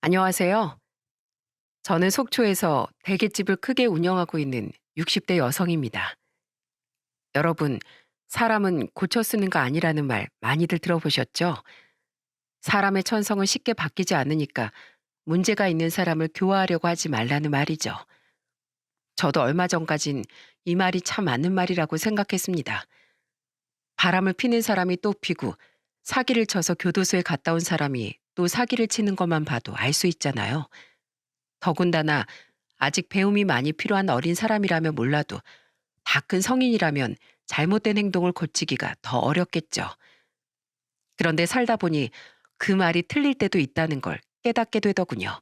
안녕하세요. 저는 속초에서 대게집을 크게 운영하고 있는 60대 여성입니다. 여러분, 사람은 고쳐 쓰는 거 아니라는 말 많이들 들어보셨죠? 사람의 천성은 쉽게 바뀌지 않으니까 문제가 있는 사람을 교화하려고 하지 말라는 말이죠. 저도 얼마 전까진 이 말이 참 맞는 말이라고 생각했습니다. 바람을 피는 사람이 또 피고 사기를 쳐서 교도소에 갔다 온 사람이 또 사기를 치는 것만 봐도 알 수 있잖아요. 더군다나 아직 배움이 많이 필요한 어린 사람이라면 몰라도 다 큰 성인이라면 잘못된 행동을 고치기가 더 어렵겠죠. 그런데 살다 보니 그 말이 틀릴 때도 있다는 걸 깨닫게 되더군요.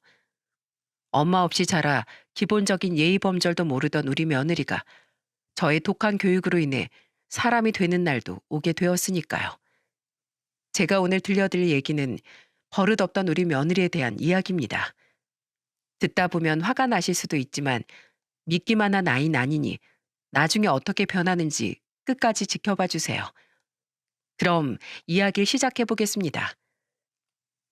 엄마 없이 자라 기본적인 예의 범절도 모르던 우리 며느리가 저의 독한 교육으로 인해 사람이 되는 날도 오게 되었으니까요. 제가 오늘 들려드릴 얘기는 버릇없던 우리 며느리에 대한 이야기입니다. 듣다 보면 화가 나실 수도 있지만 믿기만 한 아이는 아니니 나중에 어떻게 변하는지 끝까지 지켜봐 주세요. 그럼 이야기를 시작해 보겠습니다.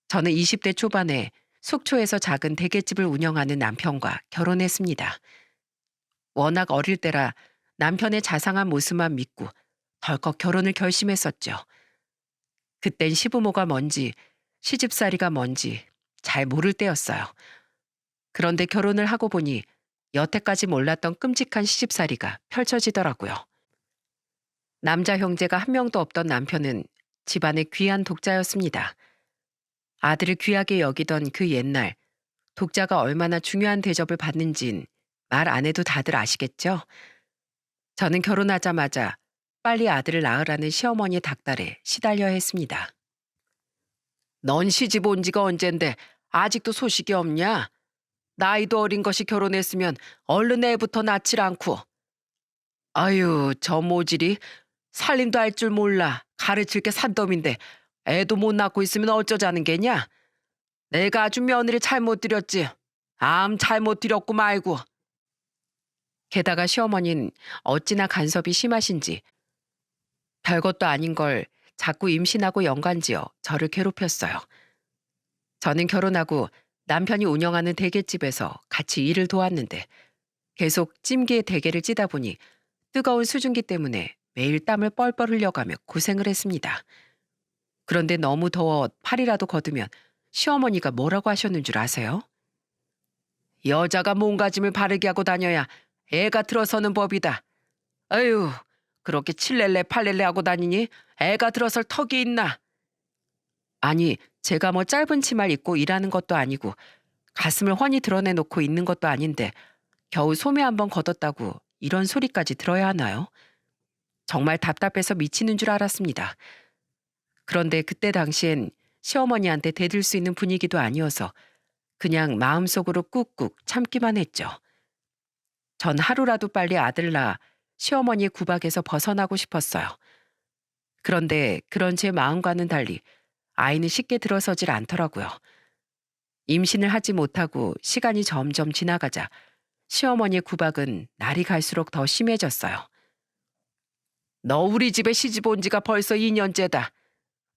저는 20대 초반에 속초에서 작은 대게집을 운영하는 남편과 결혼했습니다. 워낙 어릴 때라 남편의 자상한 모습만 믿고 덜컥 결혼을 결심했었죠. 그땐 시부모가 뭔지 시집살이가 뭔지 잘 모를 때였어요. 그런데 결혼을 하고 보니 여태까지 몰랐던 끔찍한 시집살이가 펼쳐지더라고요. 남자 형제가 한 명도 없던 남편은 집안의 귀한 독자였습니다. 아들을 귀하게 여기던 그 옛날, 독자가 얼마나 중요한 대접을 받는진 말 안 해도 다들 아시겠죠? 저는 결혼하자마자 빨리 아들을 낳으라는 시어머니의 닥달에 시달려야 했습니다. 넌 시집 온 지가 언젠데 아직도 소식이 없냐? 나이도 어린 것이 결혼했으면 얼른 애부터 낳질 않고. 아유, 저 모질이 살림도 할 줄 몰라. 가르칠 게 산더미인데 애도 못 낳고 있으면 어쩌자는 게냐? 내가 아주 며느리 잘못 들였지. 암 잘못 들였고 말고. 게다가 시어머니는 어찌나 간섭이 심하신지 별것도 아닌 걸 자꾸 임신하고 연관지어 저를 괴롭혔어요. 저는 결혼하고 남편이 운영하는 대게집에서 같이 일을 도왔는데 계속 찜기에 대게를 찌다 보니 뜨거운 수증기 때문에 매일 땀을 뻘뻘 흘려가며 고생을 했습니다. 그런데 너무 더워 팔이라도 걷으면 시어머니가 뭐라고 하셨는 줄 아세요? 여자가 몸가짐을 바르게 하고 다녀야 애가 들어서는 법이다. 아유, 그렇게 칠렐레 팔렐레 하고 다니니 애가 들어설 턱이 있나? 아니, 제가 뭐 짧은 치마를 입고 일하는 것도 아니고 가슴을 훤히 드러내놓고 있는 것도 아닌데 겨우 소매 한번 걷었다고 이런 소리까지 들어야 하나요? 정말 답답해서 미치는 줄 알았습니다. 그런데 그때 당시엔 시어머니한테 대들 수 있는 분위기도 아니어서 그냥 마음속으로 꾹꾹 참기만 했죠. 전 하루라도 빨리 아들 낳아 시어머니의 구박에서 벗어나고 싶었어요. 그런데 그런 제 마음과는 달리 아이는 쉽게 들어서질 않더라고요. 임신을 하지 못하고 시간이 점점 지나가자 시어머니의 구박은 날이 갈수록 더 심해졌어요. 너 우리 집에 시집 온 지가 벌써 2년째다.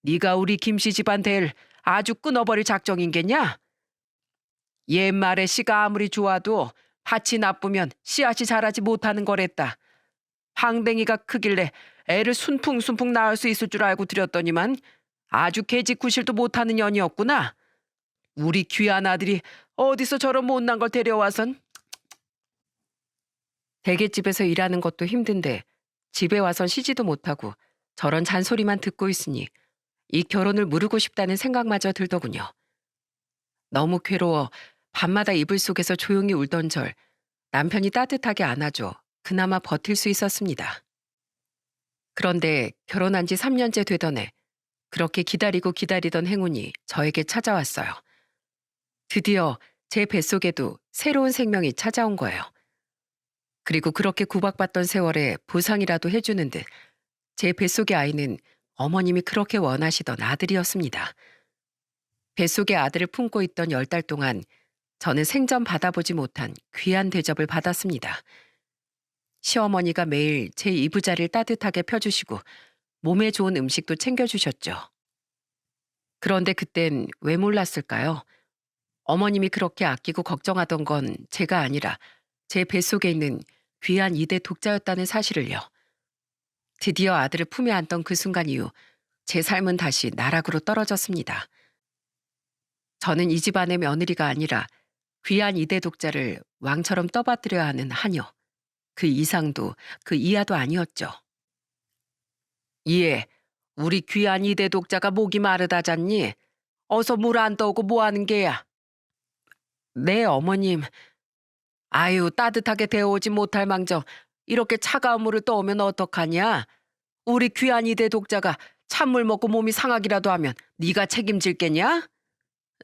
네가 우리 김씨 집안 대를 아주 끊어버릴 작정인겠냐? 옛말에 씨가 아무리 좋아도 밭이 나쁘면 씨앗이 자라지 못하는 거랬다. 황댕이가 크길래 애를 순풍순풍 낳을 수 있을 줄 알고 들였더니만 아주 개짓구실도 못하는 년이었구나. 우리 귀한 아들이 어디서 저런 못난 걸 데려와선. 대게집에서 일하는 것도 힘든데 집에 와선 쉬지도 못하고 저런 잔소리만 듣고 있으니 이 결혼을 무르고 싶다는 생각마저 들더군요. 너무 괴로워 밤마다 이불 속에서 조용히 울던 절 남편이 따뜻하게 안아줘 그나마 버틸 수 있었습니다. 그런데 결혼한 지 3년째 되던 해 그렇게 기다리고 기다리던 행운이 저에게 찾아왔어요. 드디어 제 뱃속에도 새로운 생명이 찾아온 거예요. 그리고 그렇게 구박받던 세월에 보상이라도 해주는 듯 제 뱃속의 아이는 어머님이 그렇게 원하시던 아들이었습니다. 뱃속의 아들을 품고 있던 10달 동안 저는 생전 받아보지 못한 귀한 대접을 받았습니다. 시어머니가 매일 제 이부자리를 따뜻하게 펴주시고 몸에 좋은 음식도 챙겨주셨죠. 그런데 그땐 왜 몰랐을까요? 어머님이 그렇게 아끼고 걱정하던 건 제가 아니라 제 뱃속에 있는 귀한 이대 독자였다는 사실을요. 드디어 아들을 품에 안던 그 순간 이후 제 삶은 다시 나락으로 떨어졌습니다. 저는 이 집안의 며느리가 아니라 귀한 이대 독자를 왕처럼 떠받들여야 하는 하녀. 그 이상도 그 이하도 아니었죠. 예, 우리 귀한 이대 독자가 목이 마르다잖니. 어서 물 안 떠오고 뭐 하는 게야? 네, 어머님. 아유, 따뜻하게 데워오지 못할 망정 이렇게 차가운 물을 떠오면 어떡하냐? 우리 귀한 이대 독자가 찬물 먹고 몸이 상하기라도 하면 네가 책임질겠냐?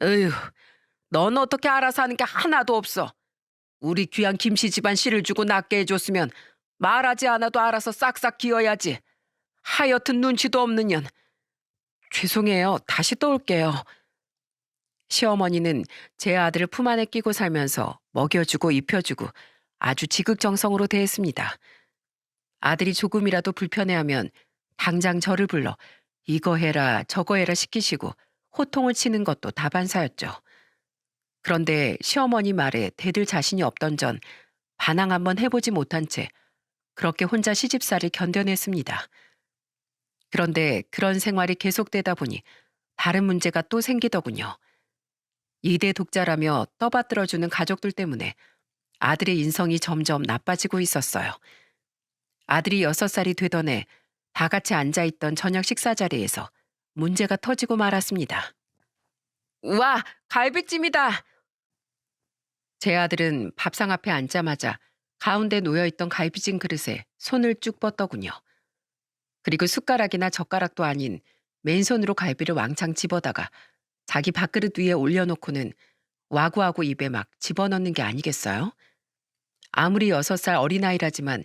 으휴, 넌 어떻게 알아서 하는 게 하나도 없어. 우리 귀한 김씨 집안 씨를 주고 낫게 해줬으면 말하지 않아도 알아서 싹싹 기어야지. 하여튼 눈치도 없는 년. 죄송해요. 다시 또 올게요. 시어머니는 제 아들을 품 안에 끼고 살면서 먹여주고 입혀주고 아주 지극정성으로 대했습니다. 아들이 조금이라도 불편해하면 당장 저를 불러 이거 해라 저거 해라 시키시고 호통을 치는 것도 다반사였죠. 그런데 시어머니 말에 대들 자신이 없던 전 반항 한번 해보지 못한 채 그렇게 혼자 시집살이를 견뎌냈습니다. 그런데 그런 생활이 계속되다 보니 다른 문제가 또 생기더군요. 이대 독자라며 떠받들어주는 가족들 때문에 아들의 인성이 점점 나빠지고 있었어요. 아들이 6살이 되던 해 다 같이 앉아있던 저녁 식사 자리에서 문제가 터지고 말았습니다. 와, 갈비찜이다! 제 아들은 밥상 앞에 앉자마자 가운데 놓여있던 갈비찜 그릇에 손을 쭉 뻗더군요. 그리고 숟가락이나 젓가락도 아닌 맨손으로 갈비를 왕창 집어다가 자기 밥그릇 위에 올려놓고는 와구와구 입에 막 집어넣는 게 아니겠어요? 아무리 6살 어린아이라지만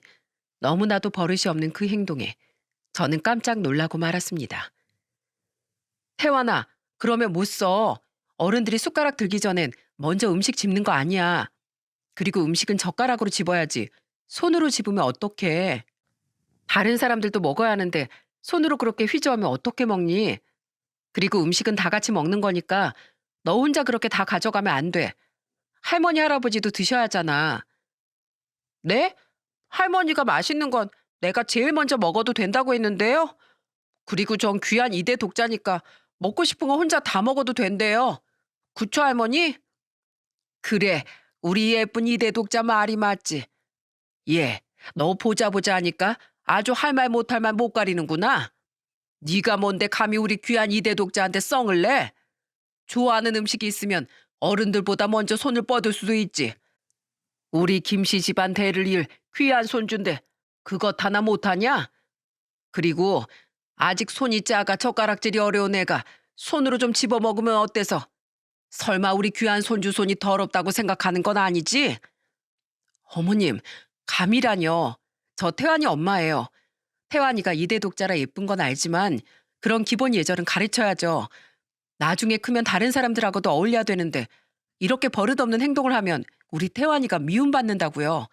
너무나도 버릇이 없는 그 행동에 저는 깜짝 놀라고 말았습니다. 태환아, 그러면 못 써. 어른들이 숟가락 들기 전엔 먼저 음식 집는 거 아니야. 그리고 음식은 젓가락으로 집어야지. 손으로 집으면 어떡해. 다른 사람들도 먹어야 하는데 손으로 그렇게 휘저으면 어떻게 먹니? 그리고 음식은 다 같이 먹는 거니까 너 혼자 그렇게 다 가져가면 안 돼. 할머니, 할아버지도 드셔야 하잖아. 네? 할머니가 맛있는 건 내가 제일 먼저 먹어도 된다고 했는데요. 그리고 전 귀한 이대 독자니까 먹고 싶은 거 혼자 다 먹어도 된대요. 그쵸, 할머니? 그래, 우리 예쁜 이대 독자 말이 맞지. 예, 너 보자 보자 하니까 아주 할 말 못할 말 못 가리는구나. 네가 뭔데 감히 우리 귀한 이대 독자한테 썽을 내? 좋아하는 음식이 있으면 어른들보다 먼저 손을 뻗을 수도 있지. 우리 김씨 집안 대를 이을 귀한 손주인데 그것 하나 못하냐? 그리고 아직 손이 작아 젓가락질이 어려운 애가 손으로 좀 집어먹으면 어때서? 설마 우리 귀한 손주 손이 더럽다고 생각하는 건 아니지? 어머님, 감이라뇨. 저 태환이 엄마예요. 태환이가 이대 독자라 예쁜 건 알지만 그런 기본 예절은 가르쳐야죠. 나중에 크면 다른 사람들하고도 어울려야 되는데 이렇게 버릇없는 행동을 하면 우리 태환이가 미움받는다고요.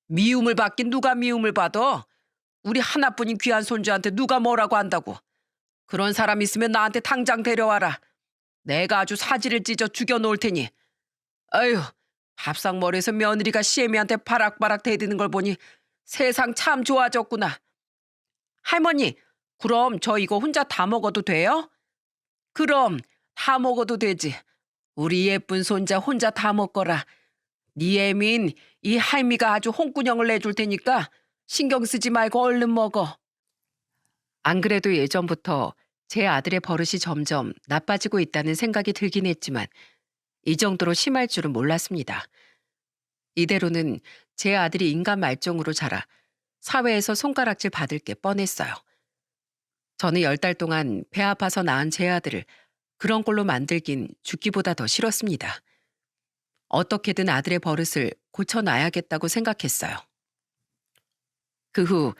미움을 받긴 누가 미움을 받아? 우리 하나뿐인 귀한 손주한테 누가 뭐라고 한다고. 그런 사람 있으면 나한테 당장 데려와라. 내가 아주 사지를 찢어 죽여놓을 테니. 아휴, 밥상머리에서 며느리가 시애미한테 바락바락 대드는 걸 보니 세상 참 좋아졌구나. 할머니, 그럼 저 이거 혼자 다 먹어도 돼요? 그럼 다 먹어도 되지. 우리 예쁜 손자 혼자 다 먹거라. 네 애민 이 할미가 아주 홍군형을 내줄 테니까 신경 쓰지 말고 얼른 먹어. 안 그래도 예전부터 제 아들의 버릇이 점점 나빠지고 있다는 생각이 들긴 했지만 이 정도로 심할 줄은 몰랐습니다. 이대로는 제 아들이 인간 말종으로 자라 사회에서 손가락질 받을 게 뻔했어요. 저는 10달 동안 배 아파서 낳은 제 아들을 그런 꼴로 만들긴 죽기보다 더 싫었습니다. 어떻게든 아들의 버릇을 고쳐놔야겠다고 생각했어요. 그 후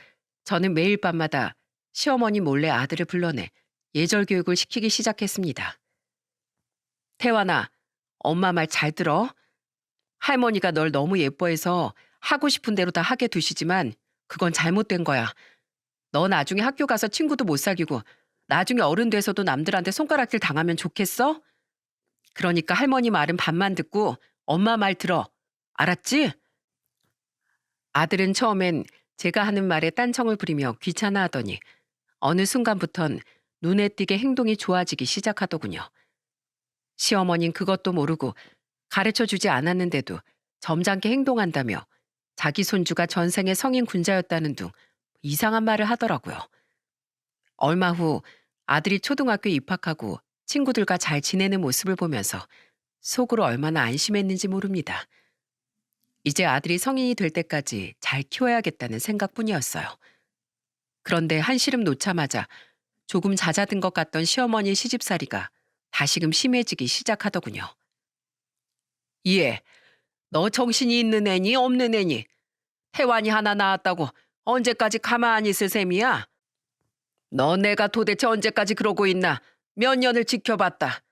저는 매일 밤마다 시어머니 몰래 아들을 불러내 예절 교육을 시키기 시작했습니다. 태환아, 엄마 말 잘 들어. 할머니가 널 너무 예뻐해서 하고 싶은 대로 다 하게 두시지만 그건 잘못된 거야. 너 나중에 학교 가서 친구도 못 사귀고 나중에 어른 돼서도 남들한테 손가락질 당하면 좋겠어? 그러니까 할머니 말은 반만 듣고 엄마 말 들어. 알았지? 아들은 처음엔 제가 하는 말에 딴청을 부리며 귀찮아하더니 어느 순간부턴 눈에 띄게 행동이 좋아지기 시작하더군요. 시어머닌 그것도 모르고 가르쳐 주지 않았는데도 점잖게 행동한다며 자기 손주가 전생에 성인 군자였다는 둥 이상한 말을 하더라고요. 얼마 후 아들이 초등학교 입학하고 친구들과 잘 지내는 모습을 보면서 속으로 얼마나 안심했는지 모릅니다. 이제 아들이 성인이 될 때까지 잘 키워야겠다는 생각뿐이었어요. 그런데 한시름 놓자마자 조금 잦아든 것 같던 시어머니 시집살이가 다시금 심해지기 시작하더군요. 얘, 너 정신이 있는 애니 없는 애니? 태완이 하나 낳았다고 언제까지 가만히 있을 셈이야? 너 내가 도대체 언제까지 그러고 있나 몇 년을 지켜봤다.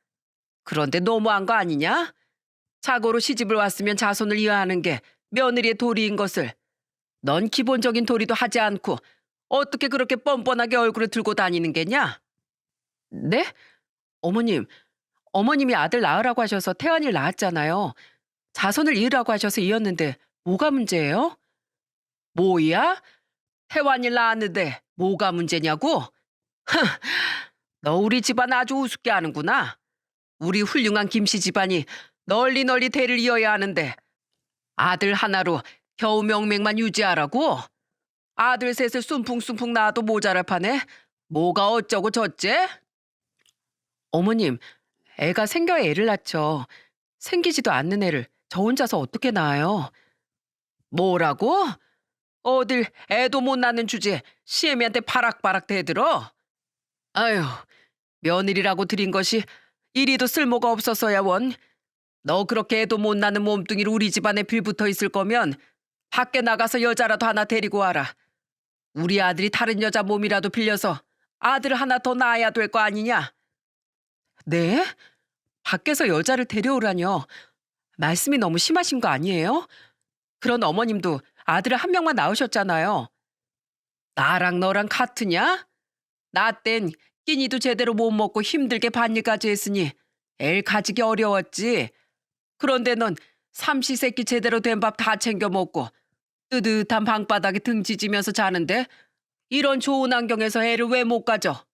그런데 너무한 거 아니냐? 자고로 시집을 왔으면 자손을 이어하는 게 며느리의 도리인 것을 넌 기본적인 도리도 하지 않고 어떻게 그렇게 뻔뻔하게 얼굴을 들고 다니는 게냐? 네? 어머님, 어머님이 아들 낳으라고 하셔서 태완이를 낳았잖아요. 자손을 이으라고 하셔서 이었는데 뭐가 문제예요? 뭐야? 태완이를 낳았는데 뭐가 문제냐고? 너 우리 집안 아주 우습게 하는구나. 우리 훌륭한 김씨 집안이 널리 널리 대를 이어야 하는데 아들 하나로 겨우 명맥만 유지하라고? 아들 셋을 숨풍숨풍 낳아도 모자랄 판에 뭐가 어쩌고 저째? 어머님, 애가 생겨야 애를 낳죠. 생기지도 않는 애를 저 혼자서 어떻게 낳아요? 뭐라고? 어딜 애도 못 낳는 주제에 시애미한테 바락바락 대들어? 아휴, 며느리라고 드린 것이 이리도 쓸모가 없어서야 원. 너 그렇게 애도 못 낳는 몸뚱이로 우리 집안에 빌붙어 있을 거면 밖에 나가서 여자라도 하나 데리고 와라. 우리 아들이 다른 여자 몸이라도 빌려서 아들 하나 더 낳아야 될 거 아니냐? 네? 밖에서 여자를 데려오라뇨. 말씀이 너무 심하신 거 아니에요? 그런 어머님도 아들을 한 명만 낳으셨잖아요. 나랑 너랑 같으냐? 나 땐 끼니도 제대로 못 먹고 힘들게 밭일까지 했으니 애를 가지기 어려웠지. 그런데 넌 삼시세끼 제대로 된 밥 다 챙겨 먹고 뜨뜻한 방바닥에 등 지지면서 자는데 이런 좋은 환경에서 애를 왜 못 가져?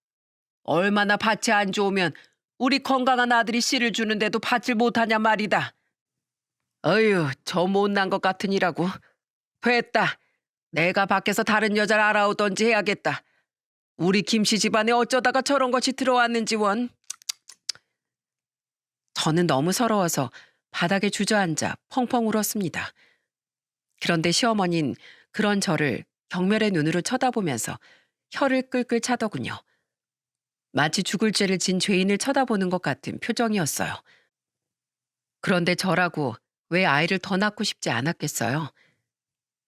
얼마나 밭이 안 좋으면 우리 건강한 아들이 씨를 주는데도 받질 못하냐 말이다. 어휴, 저 못난 것 같으니라고. 됐다. 내가 밖에서 다른 여자를 알아오던지 해야겠다. 우리 김씨 집안에 어쩌다가 저런 것이 들어왔는지 원. 저는 너무 서러워서 바닥에 주저앉아 펑펑 울었습니다. 그런데 시어머니는 그런 저를 경멸의 눈으로 쳐다보면서 혀를 끌끌 차더군요. 마치 죽을 죄를 진 죄인을 쳐다보는 것 같은 표정이었어요. 그런데 저라고 왜 아이를 더 낳고 싶지 않았겠어요?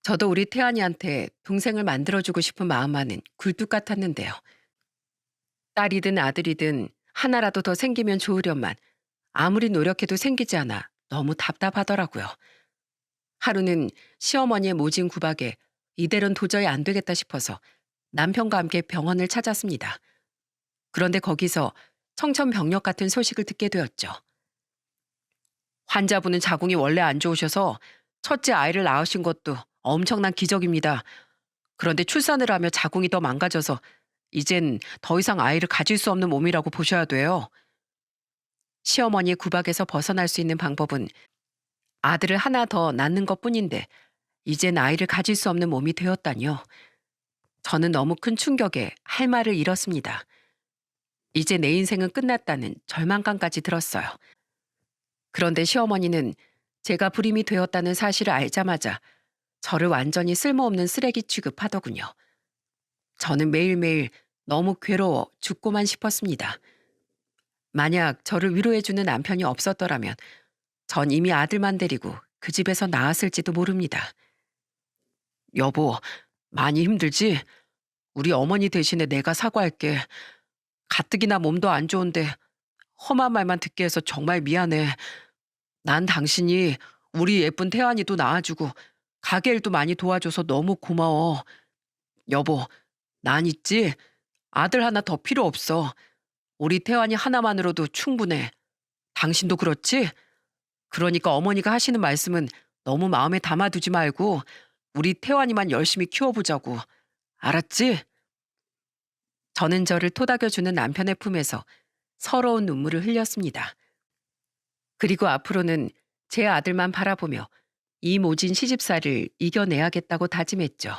저도 우리 태안이한테 동생을 만들어주고 싶은 마음만은 굴뚝 같았는데요. 딸이든 아들이든 하나라도 더 생기면 좋으련만 아무리 노력해도 생기지 않아 너무 답답하더라고요. 하루는 시어머니의 모진 구박에 이대로는 도저히 안 되겠다 싶어서 남편과 함께 병원을 찾았습니다. 그런데 거기서 청천벽력 같은 소식을 듣게 되었죠. 환자분은 자궁이 원래 안 좋으셔서 첫째 아이를 낳으신 것도 엄청난 기적입니다. 그런데 출산을 하며 자궁이 더 망가져서 이젠 더 이상 아이를 가질 수 없는 몸이라고 보셔야 돼요. 시어머니의 구박에서 벗어날 수 있는 방법은 아들을 하나 더 낳는 것뿐인데 이젠 아이를 가질 수 없는 몸이 되었다니요. 저는 너무 큰 충격에 할 말을 잃었습니다. 이제 내 인생은 끝났다는 절망감까지 들었어요. 그런데 시어머니는 제가 불임이 되었다는 사실을 알자마자 저를 완전히 쓸모없는 쓰레기 취급하더군요. 저는 매일매일 너무 괴로워 죽고만 싶었습니다. 만약 저를 위로해주는 남편이 없었더라면 전 이미 아들만 데리고 그 집에서 나았을지도 모릅니다. 여보, 많이 힘들지? 우리 어머니 대신에 내가 사과할게. 가뜩이나 몸도 안 좋은데 험한 말만 듣게 해서 정말 미안해. 난 당신이 우리 예쁜 태환이도 낳아주고 가게 일도 많이 도와줘서 너무 고마워. 여보, 난 있지? 아들 하나 더 필요 없어. 우리 태환이 하나만으로도 충분해. 당신도 그렇지? 그러니까 어머니가 하시는 말씀은 너무 마음에 담아두지 말고 우리 태환이만 열심히 키워보자고. 알았지? 저는 저를 토닥여주는 남편의 품에서 서러운 눈물을 흘렸습니다. 그리고 앞으로는 제 아들만 바라보며 이 모진 시집살이를 이겨내야겠다고 다짐했죠.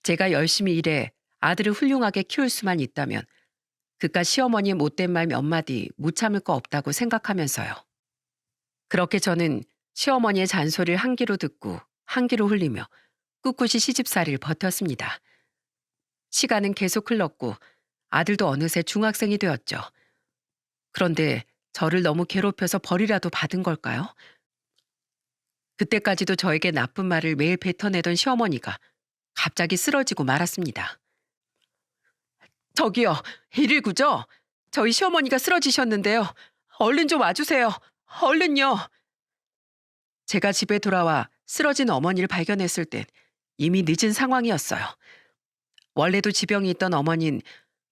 제가 열심히 일해 아들을 훌륭하게 키울 수만 있다면 그깟 시어머니의 못된 말 몇 마디 못 참을 거 없다고 생각하면서요. 그렇게 저는 시어머니의 잔소리를 한 귀로 듣고 한 귀로 흘리며 꿋꿋이 시집살이를 버텼습니다. 시간은 계속 흘렀고 아들도 어느새 중학생이 되었죠. 그런데 저를 너무 괴롭혀서 벌이라도 받은 걸까요? 그때까지도 저에게 나쁜 말을 매일 뱉어내던 시어머니가 갑자기 쓰러지고 말았습니다. 저기요, 119죠? 저희 시어머니가 쓰러지셨는데요. 얼른 좀 와주세요. 얼른요. 제가 집에 돌아와 쓰러진 어머니를 발견했을 땐 이미 늦은 상황이었어요. 원래도 지병이 있던 어머니는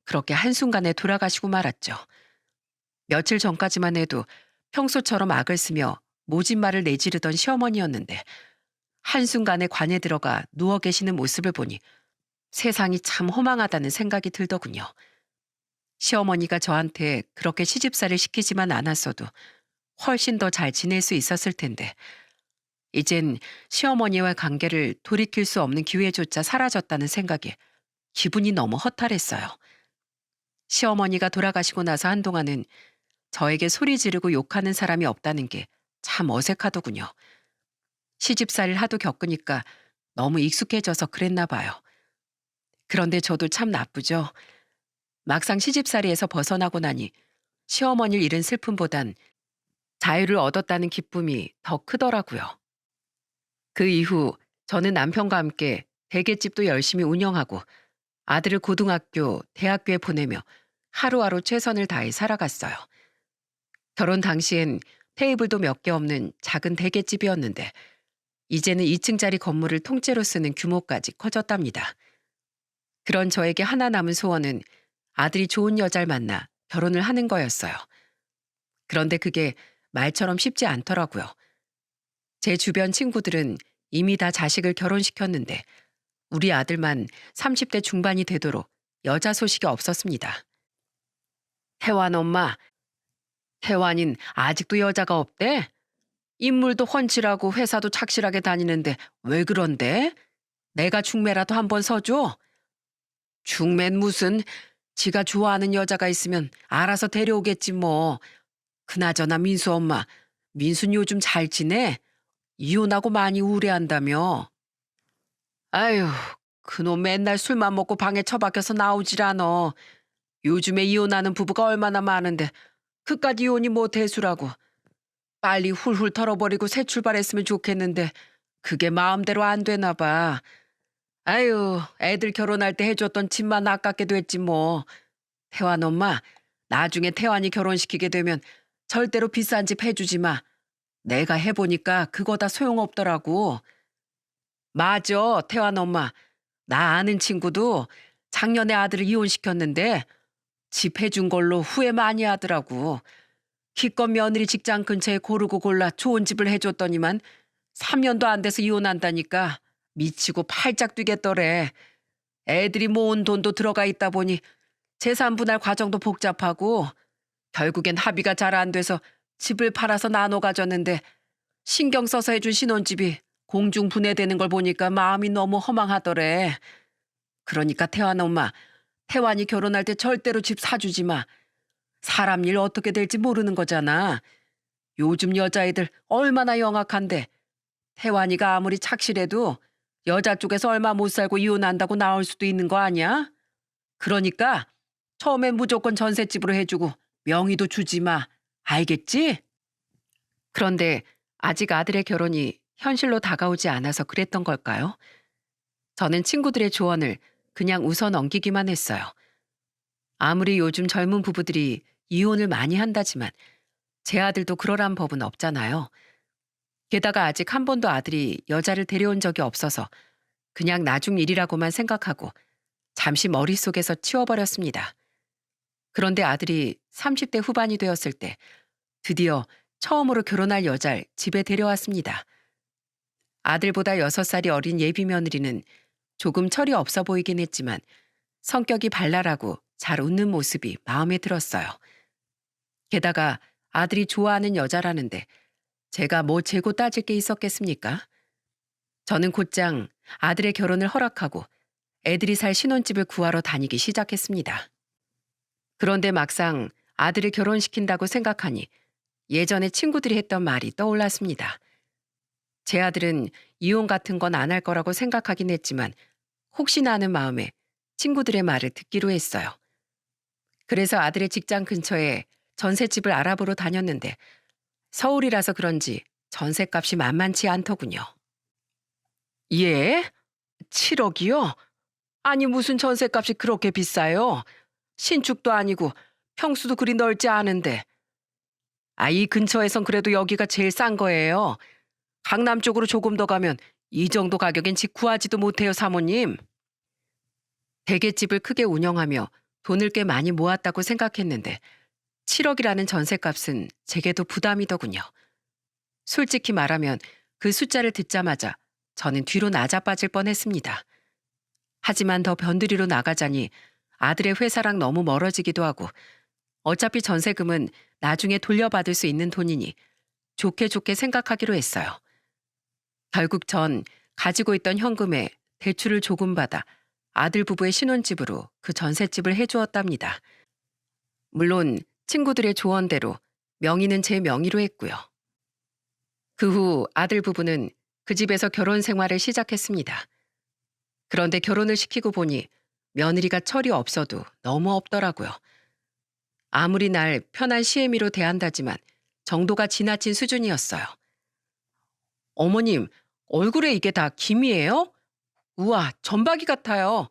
그렇게 한순간에 돌아가시고 말았죠. 며칠 전까지만 해도 평소처럼 악을 쓰며 모진 말을 내지르던 시어머니였는데 한순간에 관에 들어가 누워 계시는 모습을 보니 세상이 참 허망하다는 생각이 들더군요. 시어머니가 저한테 그렇게 시집살이를 시키지만 않았어도 훨씬 더 잘 지낼 수 있었을 텐데 이젠 시어머니와의 관계를 돌이킬 수 없는 기회조차 사라졌다는 생각에 기분이 너무 허탈했어요. 시어머니가 돌아가시고 나서 한동안은 저에게 소리 지르고 욕하는 사람이 없다는 게 참 어색하더군요. 시집살이를 하도 겪으니까 너무 익숙해져서 그랬나 봐요. 그런데 저도 참 나쁘죠. 막상 시집살이에서 벗어나고 나니 시어머니를 잃은 슬픔보단 자유를 얻었다는 기쁨이 더 크더라고요. 그 이후 저는 남편과 함께 대게집도 열심히 운영하고 아들을 고등학교, 대학교에 보내며 하루하루 최선을 다해 살아갔어요. 결혼 당시엔 테이블도 몇 개 없는 작은 대게집이었는데 이제는 2층짜리 건물을 통째로 쓰는 규모까지 커졌답니다. 그런 저에게 하나 남은 소원은 아들이 좋은 여자를 만나 결혼을 하는 거였어요. 그런데 그게 말처럼 쉽지 않더라고요. 제 주변 친구들은 이미 다 자식을 결혼시켰는데 우리 아들만 30대 중반이 되도록 여자 소식이 없었습니다. 태환 엄마, 태환인 아직도 여자가 없대? 인물도 훤칠하고 회사도 착실하게 다니는데 왜 그런데? 내가 중매라도 한번 서줘? 중매는 무슨, 지가 좋아하는 여자가 있으면 알아서 데려오겠지 뭐. 그나저나 민수 엄마, 민수는 요즘 잘 지내? 이혼하고 많이 우울해한다며. 아유, 그놈 맨날 술만 먹고 방에 처박혀서 나오질 않어. 요즘에 이혼하는 부부가 얼마나 많은데 그깟 이혼이 뭐 대수라고. 빨리 훌훌 털어버리고 새 출발했으면 좋겠는데 그게 마음대로 안 되나 봐. 아유, 애들 결혼할 때 해줬던 집만 아깝게 됐지 뭐. 태환 엄마, 나중에 태환이 결혼시키게 되면 절대로 비싼 집 해주지 마. 내가 해보니까 그거 다 소용없더라고. 맞아, 태환 엄마. 나 아는 친구도 작년에 아들을 이혼시켰는데 집 해준 걸로 후회 많이 하더라고. 기껏 며느리 직장 근처에 고르고 골라 좋은 집을 해줬더니만 3년도 안 돼서 이혼한다니까 미치고 팔짝 뛰겠더래. 애들이 모은 돈도 들어가 있다 보니 재산 분할 과정도 복잡하고 결국엔 합의가 잘 안 돼서 집을 팔아서 나눠 가졌는데 신경 써서 해준 신혼집이 공중 분해되는 걸 보니까 마음이 너무 허망하더래. 그러니까 태환 엄마, 태환이 결혼할 때 절대로 집 사주지 마. 사람 일 어떻게 될지 모르는 거잖아. 요즘 여자애들 얼마나 영악한데 태환이가 아무리 착실해도 여자 쪽에서 얼마 못 살고 이혼한다고 나올 수도 있는 거 아니야? 그러니까 처음엔 무조건 전셋집으로 해주고 명의도 주지 마. 알겠지? 그런데 아직 아들의 결혼이 현실로 다가오지 않아서 그랬던 걸까요? 저는 친구들의 조언을 그냥 웃어 넘기기만 했어요. 아무리 요즘 젊은 부부들이 이혼을 많이 한다지만 제 아들도 그러란 법은 없잖아요. 게다가 아직 한 번도 아들이 여자를 데려온 적이 없어서 그냥 나중 일이라고만 생각하고 잠시 머릿속에서 치워버렸습니다. 그런데 아들이 30대 후반이 되었을 때 드디어 처음으로 결혼할 여자를 집에 데려왔습니다. 아들보다 6살이 어린 예비 며느리는 조금 철이 없어 보이긴 했지만 성격이 발랄하고 잘 웃는 모습이 마음에 들었어요. 게다가 아들이 좋아하는 여자라는데 제가 뭐 재고 따질 게 있었겠습니까? 저는 곧장 아들의 결혼을 허락하고 애들이 살 신혼집을 구하러 다니기 시작했습니다. 그런데 막상 아들을 결혼시킨다고 생각하니 예전에 친구들이 했던 말이 떠올랐습니다. 제 아들은 이혼 같은 건 안 할 거라고 생각하긴 했지만 혹시나 하는 마음에 친구들의 말을 듣기로 했어요. 그래서 아들의 직장 근처에 전셋집을 알아보러 다녔는데 서울이라서 그런지 전셋값이 만만치 않더군요. 예? 7억이요? 아니 무슨 전셋값이 그렇게 비싸요? 신축도 아니고 평수도 그리 넓지 않은데. 이 근처에선 그래도 여기가 제일 싼 거예요. 강남 쪽으로 조금 더 가면 이 정도 가격엔 집 구하지도 못해요, 사모님. 대게집을 크게 운영하며 돈을 꽤 많이 모았다고 생각했는데 7억이라는 전셋값은 제게도 부담이더군요. 솔직히 말하면 그 숫자를 듣자마자 저는 뒤로 나자빠질 뻔했습니다. 하지만 더 변두리로 나가자니 아들의 회사랑 너무 멀어지기도 하고 어차피 전세금은 나중에 돌려받을 수 있는 돈이니 좋게 좋게 생각하기로 했어요. 결국 전 가지고 있던 현금에 대출을 조금 받아 아들 부부의 신혼집으로 그 전셋집을 해주었답니다. 물론 친구들의 조언대로 명의는 제 명의로 했고요. 그 후 아들 부부는 그 집에서 결혼 생활을 시작했습니다. 그런데 결혼을 시키고 보니 며느리가 철이 없어도 너무 없더라고요. 아무리 날 편한 시애미로 대한다지만 정도가 지나친 수준이었어요. 어머님, 얼굴에 이게 다 김이에요? 우와, 점박이 같아요.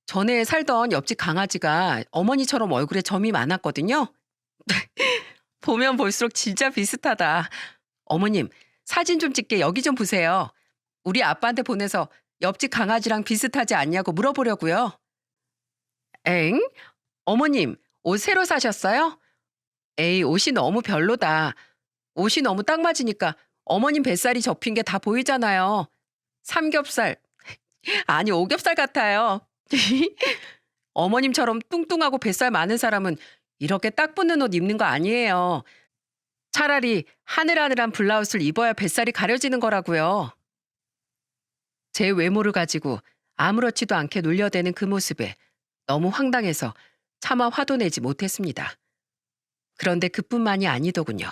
전에 살던 옆집 강아지가 어머니처럼 얼굴에 점이 많았거든요. 보면 볼수록 진짜 비슷하다. 어머님, 사진 좀 찍게 여기 좀 보세요. 우리 아빠한테 보내서 옆집 강아지랑 비슷하지 않냐고 물어보려고요. 엥? 어머님, 옷 새로 사셨어요? 에이, 옷이 너무 별로다. 옷이 너무 딱 맞으니까 어머님 뱃살이 접힌 게 다 보이잖아요. 삼겹살, 아니 오겹살 같아요. 어머님처럼 뚱뚱하고 뱃살 많은 사람은 이렇게 딱 붙는 옷 입는 거 아니에요. 차라리 하늘하늘한 블라우스를 입어야 뱃살이 가려지는 거라고요. 제 외모를 가지고 아무렇지도 않게 놀려대는 그 모습에 너무 황당해서 차마 화도 내지 못했습니다. 그런데 그뿐만이 아니더군요.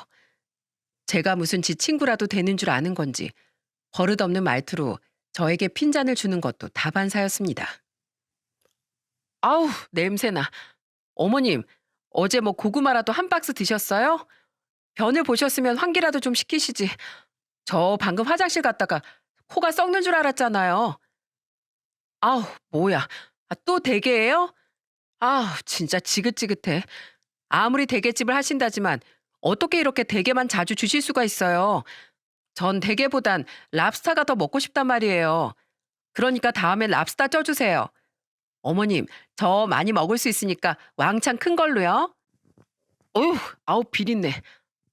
제가 무슨 지 친구라도 되는 줄 아는 건지 버릇없는 말투로 저에게 핀잔을 주는 것도 다반사였습니다. 아우, 냄새나. 어머님, 어제 뭐 고구마라도 한 박스 드셨어요? 변을 보셨으면 환기라도 좀 시키시지. 저 방금 화장실 갔다가 코가 썩는 줄 알았잖아요. 아우, 뭐야. 또 대게예요? 아우, 진짜 지긋지긋해. 아무리 대게집을 하신다지만 어떻게 이렇게 대게만 자주 주실 수가 있어요. 전 대게보단 랍스타가 더 먹고 싶단 말이에요. 그러니까 다음에 랍스타 쪄주세요. 어머님, 저 많이 먹을 수 있으니까 왕창 큰 걸로요. 어휴, 아우 비린내.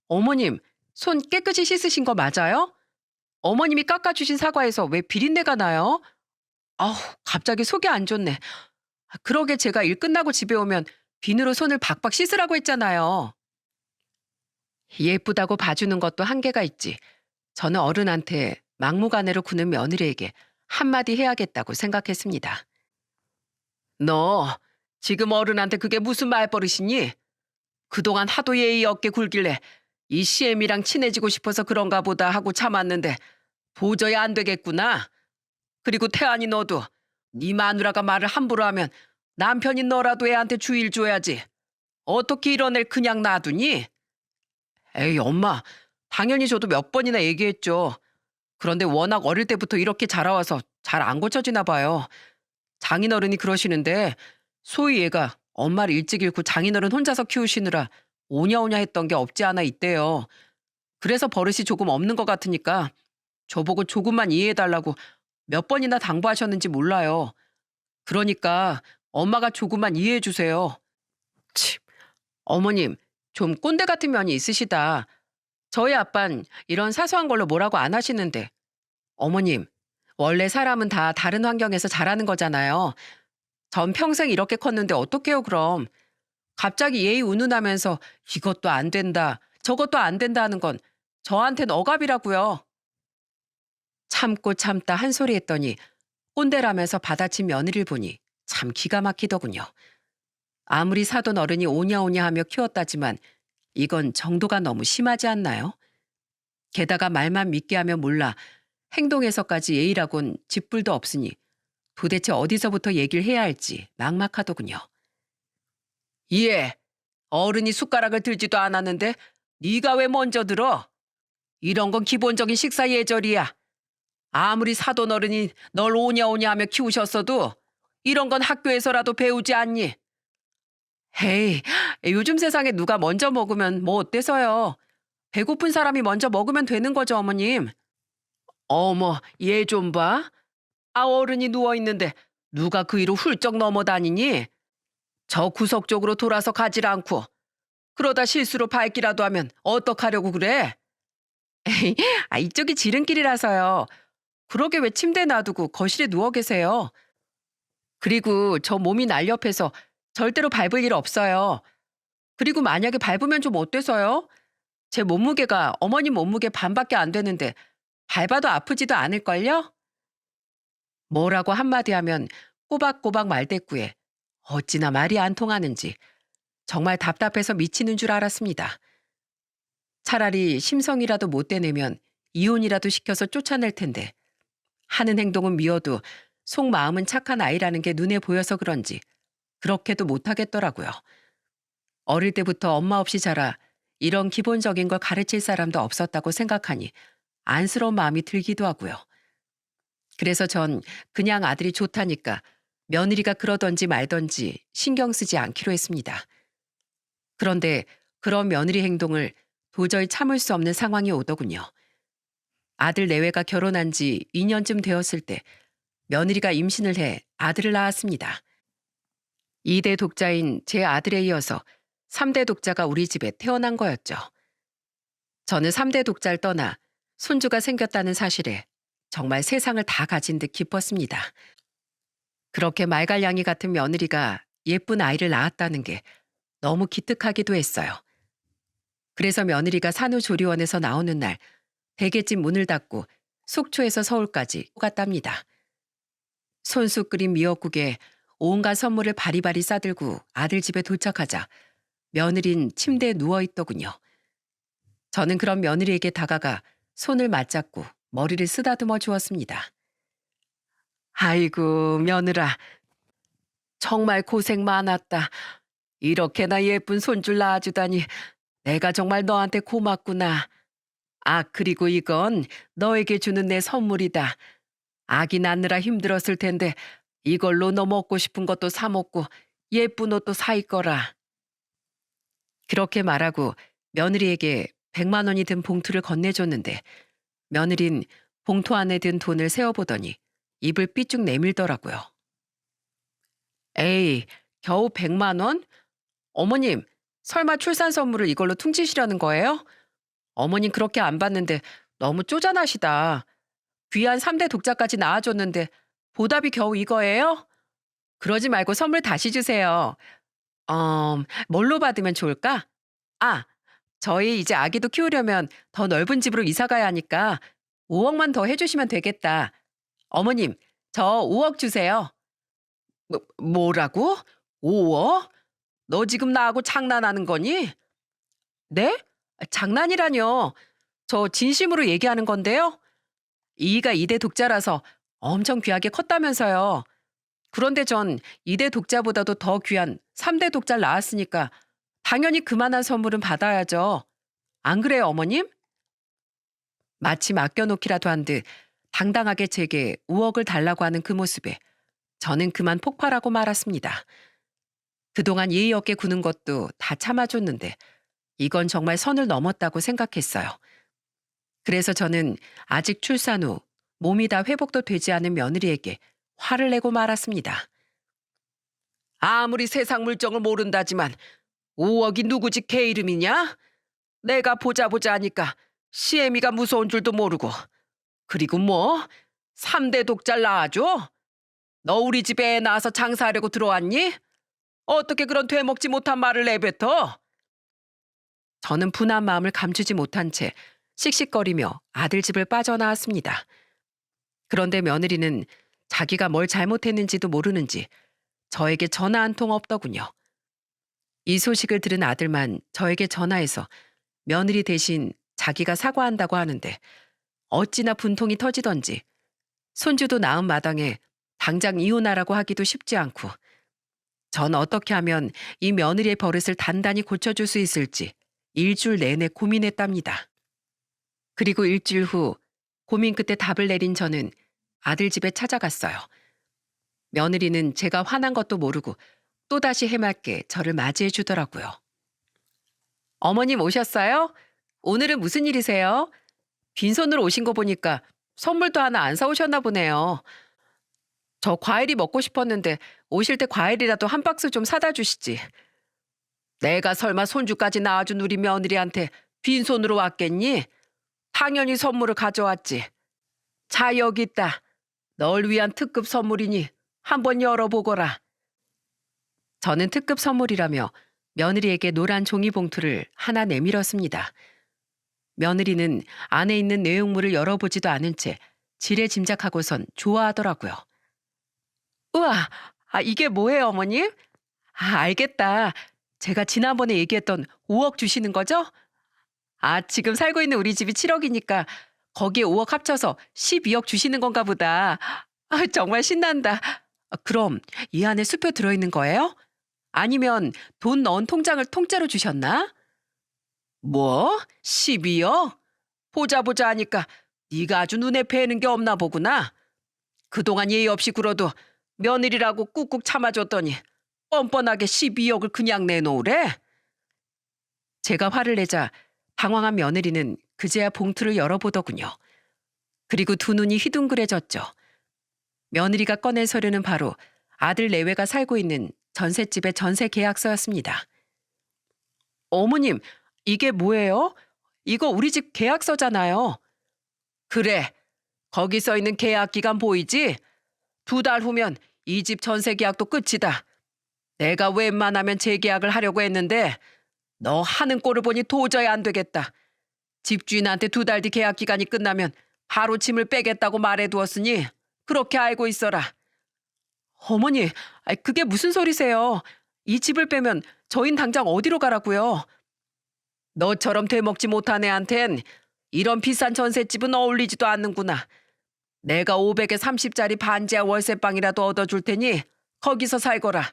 어머님, 손 깨끗이 씻으신 거 맞아요? 어머님이 깎아주신 사과에서 왜 비린내가 나요? 아우, 갑자기 속이 안 좋네. 그러게 제가 일 끝나고 집에 오면 비누로 손을 박박 씻으라고 했잖아요. 예쁘다고 봐주는 것도 한계가 있지. 저는 어른한테 막무가내로 구는 며느리에게 한마디 해야겠다고 생각했습니다. 너 지금 어른한테 그게 무슨 말버릇이니? 그동안 하도 예의 없게 굴길래 이 시엠이랑 친해지고 싶어서 그런가 보다 하고 참았는데 도저히 안 되겠구나. 그리고 태안이 너도 네 마누라가 말을 함부로 하면 남편인 너라도 애한테 주의를 줘야지. 어떻게 이런 애를 그냥 놔두니? 에이 엄마, 당연히 저도 몇 번이나 얘기했죠. 그런데 워낙 어릴 때부터 이렇게 자라와서 잘 안 고쳐지나 봐요. 장인어른이 그러시는데 소위 얘가 엄마를 일찍 잃고 장인어른 혼자서 키우시느라 오냐오냐 했던 게 없지 않아 있대요. 그래서 버릇이 조금 없는 것 같으니까 저보고 조금만 이해해달라고 몇 번이나 당부하셨는지 몰라요. 그러니까 엄마가 조금만 이해해 주세요. 치, 어머님, 좀 꼰대 같은 면이 있으시다. 저희 아빤 이런 사소한 걸로 뭐라고 안 하시는데. 어머님, 원래 사람은 다 다른 환경에서 자라는 거잖아요. 전 평생 이렇게 컸는데 어떡해요, 그럼. 갑자기 예의 운운하면서 이것도 안 된다, 저것도 안 된다 하는 건 저한텐 억압이라고요. 참고 참다 한 소리 했더니 꼰대라면서 받아친 며느리를 보니 참 기가 막히더군요. 아무리 사돈 어른이 오냐오냐 하며 키웠다지만 이건 정도가 너무 심하지 않나요? 게다가 말만 믿게 하면 몰라 행동에서까지 예의라곤 쥐뿔도 없으니 도대체 어디서부터 얘기를 해야 할지 막막하더군요. 예, 어른이 숟가락을 들지도 않았는데 네가 왜 먼저 들어? 이런 건 기본적인 식사 예절이야. 아무리 사돈 어른이 널 오냐오냐 하며 키우셨어도 이런 건 학교에서라도 배우지 않니? 헤이, 요즘 세상에 누가 먼저 먹으면 뭐 어때서요? 배고픈 사람이 먼저 먹으면 되는 거죠, 어머님. 어머, 얘 좀 봐. 아, 어른이 누워있는데 누가 그 위로 훌쩍 넘어다니니? 저 구석 쪽으로 돌아서 가질 않고 그러다 실수로 밟기라도 하면 어떡하려고 그래? 에이, 이쪽이 지름길이라서요. 그러게 왜 침대에 놔두고 거실에 누워 계세요? 그리고 저 몸이 날렵해서 절대로 밟을 일 없어요. 그리고 만약에 밟으면 좀 어때서요? 제 몸무게가 어머님 몸무게 반밖에 안 되는데 밟아도 아프지도 않을걸요? 뭐라고 한마디 하면 꼬박꼬박 말대꾸에 어찌나 말이 안 통하는지 정말 답답해서 미치는 줄 알았습니다. 차라리 심성이라도 못 되내면 이혼이라도 시켜서 쫓아낼 텐데 하는 행동은 미워도 속마음은 착한 아이라는 게 눈에 보여서 그런지 그렇게도 못하겠더라고요. 어릴 때부터 엄마 없이 자라 이런 기본적인 걸 가르칠 사람도 없었다고 생각하니 안쓰러운 마음이 들기도 하고요. 그래서 전 그냥 아들이 좋다니까 며느리가 그러던지 말던지 신경 쓰지 않기로 했습니다. 그런데 그런 며느리 행동을 도저히 참을 수 없는 상황이 오더군요. 아들 내외가 결혼한 지 2년쯤 되었을 때 며느리가 임신을 해 아들을 낳았습니다. 2대 독자인 제 아들에 이어서 3대 독자가 우리 집에 태어난 거였죠. 저는 3대 독자를 떠나 손주가 생겼다는 사실에 정말 세상을 다 가진 듯 기뻤습니다. 그렇게 말갈량이 같은 며느리가 예쁜 아이를 낳았다는 게 너무 기특하기도 했어요. 그래서 며느리가 산후조리원에서 나오는 날 대게집 문을 닫고 속초에서 서울까지 갔답니다. 손수 끓인 미역국에 온갖 선물을 바리바리 싸들고 아들 집에 도착하자 며느린 침대에 누워있더군요. 저는 그런 며느리에게 다가가 손을 맞잡고 머리를 쓰다듬어 주었습니다. 아이고 며느라, 정말 고생 많았다. 이렇게나 예쁜 손줄 낳아주다니 내가 정말 너한테 고맙구나. 아, 그리고 이건 너에게 주는 내 선물이다. 아기 낳느라 힘들었을 텐데 이걸로 너 먹고 싶은 것도 사 먹고 예쁜 옷도 사 입거라. 그렇게 말하고 며느리에게 100만 원이 든 봉투를 건네줬는데 며느린 봉투 안에 든 돈을 세어보더니 입을 삐쭉 내밀더라고요. 에이, 겨우 100만 원? 어머님, 설마 출산 선물을 이걸로 퉁치시려는 거예요? 어머님 그렇게 안 받는데 너무 쪼잔하시다. 귀한 3대 독자까지 낳아줬는데 보답이 겨우 이거예요? 그러지 말고 선물 다시 주세요. 뭘로 받으면 좋을까? 아, 저희 이제 아기도 키우려면 더 넓은 집으로 이사 가야 하니까 5억만 더 해주시면 되겠다. 어머님, 저 5억 주세요. 뭐라고? 5억? 너 지금 나하고 장난하는 거니? 네? 장난이라뇨. 저 진심으로 얘기하는 건데요. 이이가 2대 독자라서 엄청 귀하게 컸다면서요. 그런데 전 2대 독자보다도 더 귀한 3대 독자를 낳았으니까 당연히 그만한 선물은 받아야죠. 안 그래요, 어머님? 마치 맡겨놓기라도 한 듯 당당하게 제게 5억을 달라고 하는 그 모습에 저는 그만 폭발하고 말았습니다. 그동안 예의 없게 구는 것도 다 참아줬는데 이건 정말 선을 넘었다고 생각했어요. 그래서 저는 아직 출산 후 몸이 다 회복도 되지 않은 며느리에게 화를 내고 말았습니다. 아무리 세상 물정을 모른다지만 5억이 누구 집 개 이름이냐? 내가 보자 보자 하니까 시애미가 무서운 줄도 모르고. 그리고 뭐? 3대 독잘 낳아줘? 너 우리 집에 애 낳아서 장사하려고 들어왔니? 어떻게 그런 되먹지 못한 말을 내뱉어? 저는 분한 마음을 감추지 못한 채 씩씩거리며 아들 집을 빠져나왔습니다. 그런데 며느리는 자기가 뭘 잘못했는지도 모르는지 저에게 전화 한 통 없더군요. 이 소식을 들은 아들만 저에게 전화해서 며느리 대신 자기가 사과한다고 하는데 어찌나 분통이 터지던지 손주도 낳은 마당에 당장 이혼하라고 하기도 쉽지 않고 전 어떻게 하면 이 며느리의 버릇을 단단히 고쳐줄 수 있을지 일주일 내내 고민했답니다. 그리고 일주일 후 고민 끝에 답을 내린 저는 아들 집에 찾아갔어요. 며느리는 제가 화난 것도 모르고 또다시 해맑게 저를 맞이해 주더라고요. 어머님 오셨어요? 오늘은 무슨 일이세요? 빈손으로 오신 거 보니까 선물도 하나 안 사오셨나 보네요. 저 과일이 먹고 싶었는데 오실 때 과일이라도 한 박스 좀 사다 주시지. 내가 설마 손주까지 낳아준 우리 며느리한테 빈손으로 왔겠니? 당연히 선물을 가져왔지. 자, 여기 있다. 널 위한 특급 선물이니 한번 열어보거라. 저는 특급 선물이라며 며느리에게 노란 종이봉투를 하나 내밀었습니다. 며느리는 안에 있는 내용물을 열어보지도 않은 채 지레 짐작하고선 좋아하더라고요. 우와, 이게 뭐예요, 어머님? 알겠다. 제가 지난번에 얘기했던 5억 주시는 거죠? 지금 살고 있는 우리 집이 7억이니까 거기에 5억 합쳐서 12억 주시는 건가 보다. 정말 신난다. 그럼 이 안에 수표 들어있는 거예요? 아니면 돈 넣은 통장을 통째로 주셨나? 뭐? 12억? 보자 보자 하니까 네가 아주 눈에 뵈는 게 없나 보구나. 그동안 예의 없이 굴어도 며느리라고 꾹꾹 참아줬더니 뻔뻔하게 12억을 그냥 내놓으래? 제가 화를 내자 당황한 며느리는 그제야 봉투를 열어보더군요. 그리고 두 눈이 휘둥그레졌죠. 며느리가 꺼낸 서류는 바로 아들 내외가 살고 있는 전셋집의 전세 계약서였습니다. 어머님, 이게 뭐예요? 이거 우리 집 계약서잖아요. 그래, 거기 써 있는 계약 기간 보이지? 2달 후면 이 집 전세 계약도 끝이다. 내가 웬만하면 재계약을 하려고 했는데 너 하는 꼴을 보니 도저히 안 되겠다. 집주인한테 2달 뒤 계약 기간이 끝나면 바로 짐을 빼겠다고 말해두었으니 그렇게 알고 있어라. 어머니, 그게 무슨 소리세요? 이 집을 빼면 저흰 당장 어디로 가라고요? 너처럼 되먹지 못한 애한텐 이런 비싼 전셋집은 어울리지도 않는구나. 내가 500에 30짜리 반지하 월세방이라도 얻어줄 테니 거기서 살거라.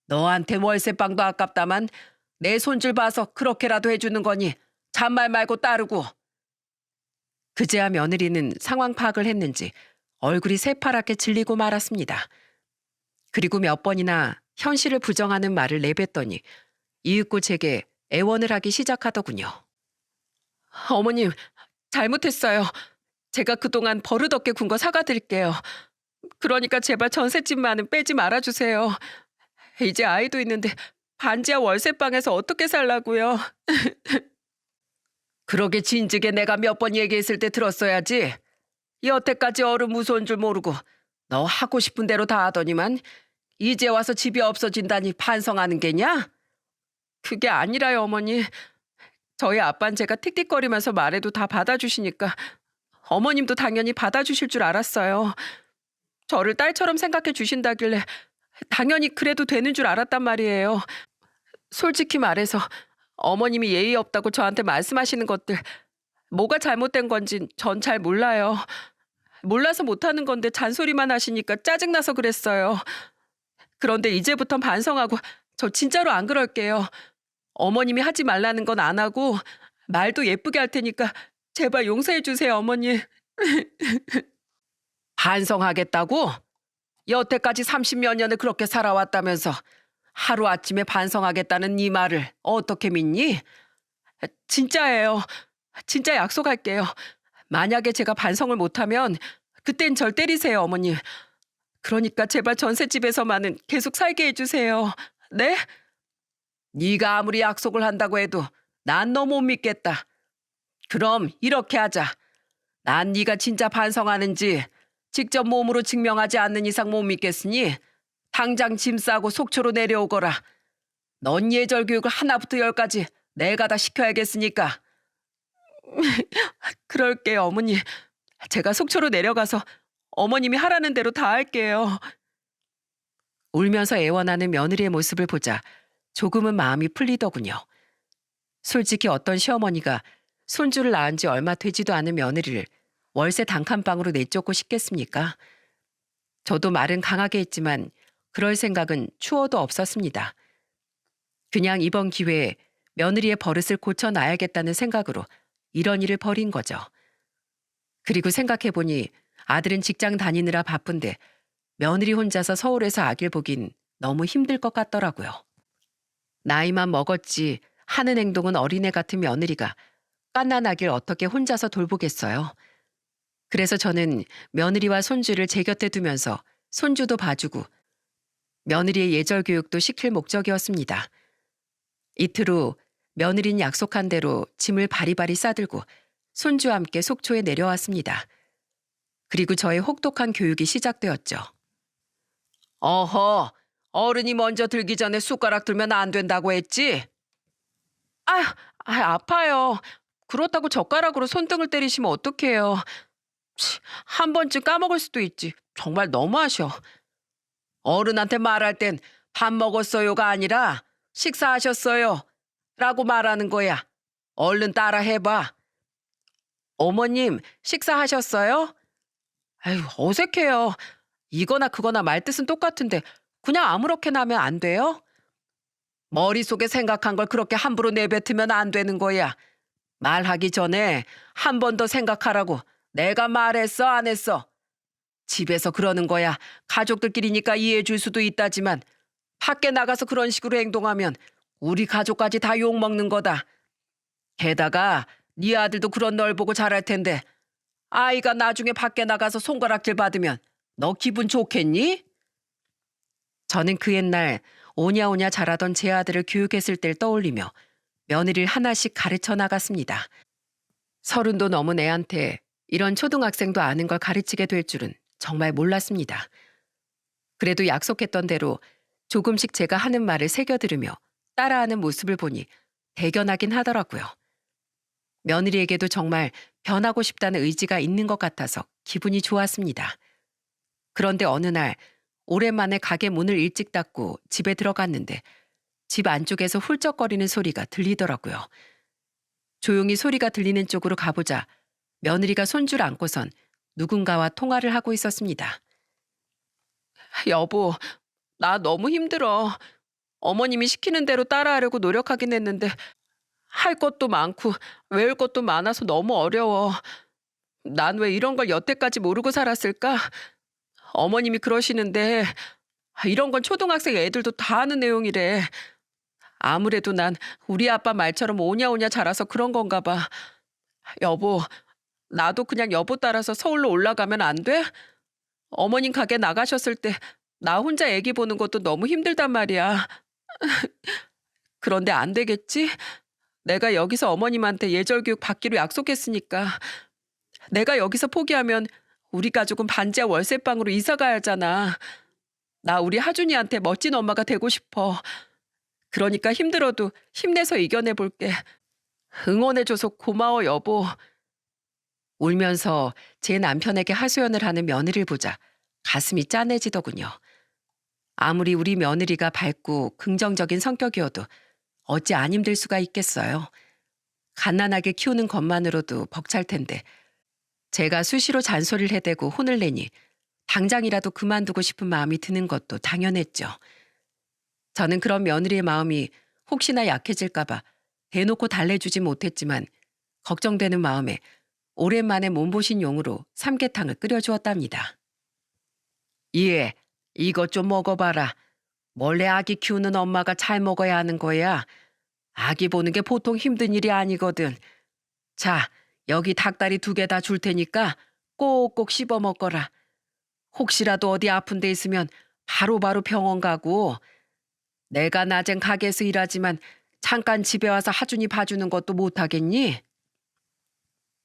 너한테 월세방도 아깝다만 내 손질 봐서 그렇게라도 해주는 거니 잔말 말고 따르고. 그제야 며느리는 상황 파악을 했는지 얼굴이 새파랗게 질리고 말았습니다. 그리고 몇 번이나 현실을 부정하는 말을 내뱉더니 이윽고 제게 애원을 하기 시작하더군요. 어머님, 잘못했어요. 제가 그동안 버릇없게 군 거 사과드릴게요. 그러니까 제발 전셋집만은 빼지 말아주세요. 이제 아이도 있는데 반지하 월세방에서 어떻게 살라고요? 그러게 진즉에 내가 몇 번 얘기했을 때 들었어야지. 여태까지 어른 무서운 줄 모르고 너 하고 싶은 대로 다 하더니만 이제 와서 집이 없어진다니 반성하는 게냐? 그게 아니라요, 어머니. 저희 아빠는 제가 틱틱거리면서 말해도 다 받아주시니까 어머님도 당연히 받아주실 줄 알았어요. 저를 딸처럼 생각해 주신다길래 당연히 그래도 되는 줄 알았단 말이에요. 솔직히 말해서 어머님이 예의 없다고 저한테 말씀하시는 것들 뭐가 잘못된 건진 전 잘 몰라요. 몰라서 못하는 건데 잔소리만 하시니까 짜증나서 그랬어요. 그런데 이제부턴 반성하고 저 진짜로 안 그럴게요. 어머님이 하지 말라는 건 안 하고 말도 예쁘게 할 테니까 제발 용서해 주세요, 어머니. 반성하겠다고? 여태까지 30몇 년을 그렇게 살아왔다면서 하루아침에 반성하겠다는 네 말을 어떻게 믿니? 진짜예요. 진짜 약속할게요. 만약에 제가 반성을 못하면 그땐 절 때리세요, 어머니. 그러니까 제발 전셋집에서만은 계속 살게 해주세요. 네? 네가 아무리 약속을 한다고 해도 난 너 못 믿겠다. 그럼 이렇게 하자. 난 네가 진짜 반성하는지 직접 몸으로 증명하지 않는 이상 못 믿겠으니 당장 짐 싸고 속초로 내려오거라. 넌 예절 교육을 하나부터 열까지 내가 다 시켜야겠으니까. 그럴게요, 어머니. 제가 속초로 내려가서 어머님이 하라는 대로 다 할게요. 울면서 애원하는 며느리의 모습을 보자 조금은 마음이 풀리더군요. 솔직히 어떤 시어머니가 손주를 낳은 지 얼마 되지도 않은 며느리를 월세 단칸방으로 내쫓고 싶겠습니까? 저도 말은 강하게 했지만 그럴 생각은 추워도 없었습니다. 그냥 이번 기회에 며느리의 버릇을 고쳐놔야겠다는 생각으로 이런 일을 벌인 거죠. 그리고 생각해보니 아들은 직장 다니느라 바쁜데 며느리 혼자서 서울에서 아기를 보긴 너무 힘들 것 같더라고요. 나이만 먹었지 하는 행동은 어린애 같은 며느리가 갓난아기를 어떻게 혼자서 돌보겠어요. 그래서 저는 며느리와 손주를 제 곁에 두면서 손주도 봐주고 며느리의 예절 교육도 시킬 목적이었습니다. 이틀 후 며느리는 약속한 대로 짐을 바리바리 싸들고 손주와 함께 속초에 내려왔습니다. 그리고 저의 혹독한 교육이 시작되었죠. 어허, 어른이 먼저 들기 전에 숟가락 들면 안 된다고 했지? 아휴, 아파요. 그렇다고 젓가락으로 손등을 때리시면 어떡해요. 한 번쯤 까먹을 수도 있지. 정말 너무하셔. 어른한테 말할 땐 밥 먹었어요가 아니라 식사하셨어요 라고 말하는 거야. 얼른 따라 해봐. 어머님, 식사하셨어요? 아유, 어색해요. 이거나 그거나 말뜻은 똑같은데 그냥 아무렇게나 하면 안 돼요? 머릿속에 생각한 걸 그렇게 함부로 내뱉으면 안 되는 거야. 말하기 전에 한 번 더 생각하라고 내가 말했어, 안 했어? 집에서 그러는 거야. 가족들끼리니까 이해해 줄 수도 있다지만 밖에 나가서 그런 식으로 행동하면 우리 가족까지 다 욕먹는 거다. 게다가 네 아들도 그런 널 보고 자랄 텐데 아이가 나중에 밖에 나가서 손가락질 받으면 너 기분 좋겠니? 저는 그 옛날 오냐오냐 자라던 제 아들을 교육했을 때를 떠올리며 며느리를 하나씩 가르쳐 나갔습니다. 30도 넘은 애한테 이런 초등학생도 아는 걸 가르치게 될 줄은 정말 몰랐습니다. 그래도 약속했던 대로 조금씩 제가 하는 말을 새겨 들으며 따라하는 모습을 보니 대견하긴 하더라고요. 며느리에게도 정말 변하고 싶다는 의지가 있는 것 같아서 기분이 좋았습니다. 그런데 어느 날 오랜만에 가게 문을 일찍 닫고 집에 들어갔는데 집 안쪽에서 훌쩍거리는 소리가 들리더라고요. 조용히 소리가 들리는 쪽으로 가보자 며느리가 손주를 안고선 누군가와 통화를 하고 있었습니다. 여보, 나 너무 힘들어. 어머님이 시키는 대로 따라하려고 노력하긴 했는데 할 것도 많고 외울 것도 많아서 너무 어려워. 난 왜 이런 걸 여태까지 모르고 살았을까? 어머님이 그러시는데 이런 건 초등학생 애들도 다 아는 내용이래. 아무래도 난 우리 아빠 말처럼 오냐오냐 자라서 그런 건가 봐. 여보, 나도 그냥 여보 따라서 서울로 올라가면 안 돼? 어머님 가게 나가셨을 때 나 혼자 애기 보는 것도 너무 힘들단 말이야. 그런데 안 되겠지? 내가 여기서 어머님한테 예절 교육 받기로 약속했으니까. 내가 여기서 포기하면 우리 가족은 반지하 월세방으로 이사 가야 하잖아. 나 우리 하준이한테 멋진 엄마가 되고 싶어. 그러니까 힘들어도 힘내서 이겨내 볼게. 응원해줘서 고마워, 여보. 울면서 제 남편에게 하소연을 하는 며느리를 보자 가슴이 짠해지더군요. 아무리 우리 며느리가 밝고 긍정적인 성격이어도 어찌 안 힘들 수가 있겠어요. 갓난아기 키우는 것만으로도 벅찰 텐데 제가 수시로 잔소리를 해대고 혼을 내니 당장이라도 그만두고 싶은 마음이 드는 것도 당연했죠. 저는 그런 며느리의 마음이 혹시나 약해질까 봐 대놓고 달래주지 못했지만 걱정되는 마음에 오랜만에 몸보신 용으로 삼계탕을 끓여주었답니다. 예, 이것 좀 먹어봐라. 원래 아기 키우는 엄마가 잘 먹어야 하는 거야. 아기 보는 게 보통 힘든 일이 아니거든. 자, 여기 닭다리 2개 다 줄 테니까 꼭꼭 씹어 먹거라. 혹시라도 어디 아픈 데 있으면 바로바로 병원 가고 내가 낮엔 가게에서 일하지만 잠깐 집에 와서 하준이 봐주는 것도 못하겠니?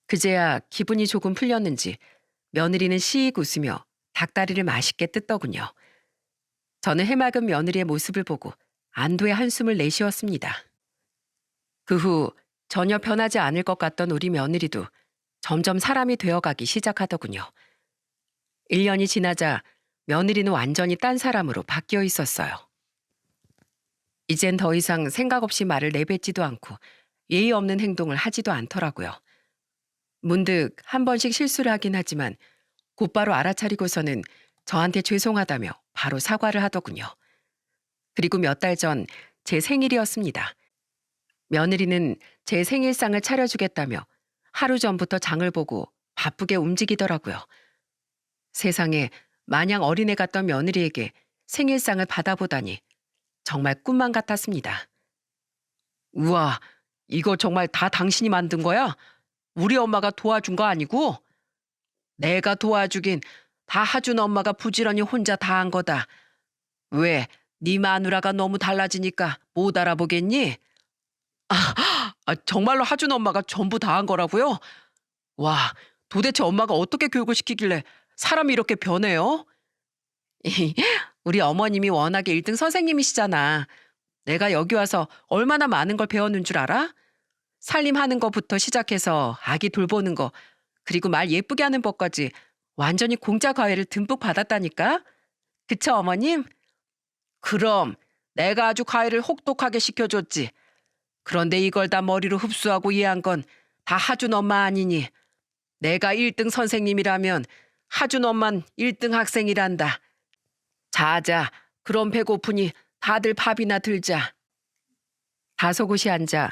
그제야 기분이 조금 풀렸는지 며느리는 시익 웃으며 닭다리를 맛있게 뜯더군요. 저는 해맑은 며느리의 모습을 보고 안도의 한숨을 내쉬었습니다. 그 후 전혀 변하지 않을 것 같던 우리 며느리도 점점 사람이 되어가기 시작하더군요. 1년이 지나자 며느리는 완전히 딴 사람으로 바뀌어 있었어요. 이젠 더 이상 생각 없이 말을 내뱉지도 않고 예의 없는 행동을 하지도 않더라고요. 문득 한 번씩 실수를 하긴 하지만 곧바로 알아차리고서는 저한테 죄송하다며 바로 사과를 하더군요. 그리고 몇 달 전 제 생일이었습니다. 며느리는 제 생일상을 차려주겠다며 하루 전부터 장을 보고 바쁘게 움직이더라고요. 세상에 마냥 어린애 같던 며느리에게 생일상을 받아보다니 정말 꿈만 같았습니다. 우와, 이거 정말 다 당신이 만든 거야? 우리 엄마가 도와준 거 아니고? 내가 도와주긴 다 하준 엄마가 부지런히 혼자 다 한 거다. 왜? 네 마누라가 너무 달라지니까 못 알아보겠니? 정말로 하준 엄마가 전부 다 한 거라고요? 와, 도대체 엄마가 어떻게 교육을 시키길래 사람이 이렇게 변해요? 우리 어머님이 워낙에 1등 선생님이시잖아. 내가 여기 와서 얼마나 많은 걸 배웠는 줄 알아? 살림하는 것부터 시작해서 아기 돌보는 거, 그리고 말 예쁘게 하는 법까지 완전히 공짜 과외를 듬뿍 받았다니까? 그쵸, 어머님? 그럼 내가 아주 과외를 혹독하게 시켜줬지. 그런데 이걸 다 머리로 흡수하고 이해한 건 다 하준 엄마 아니니. 내가 1등 선생님이라면 하준 엄만 1등 학생이란다. 자자, 그럼 배고프니 다들 밥이나 들자. 다소곳이 앉아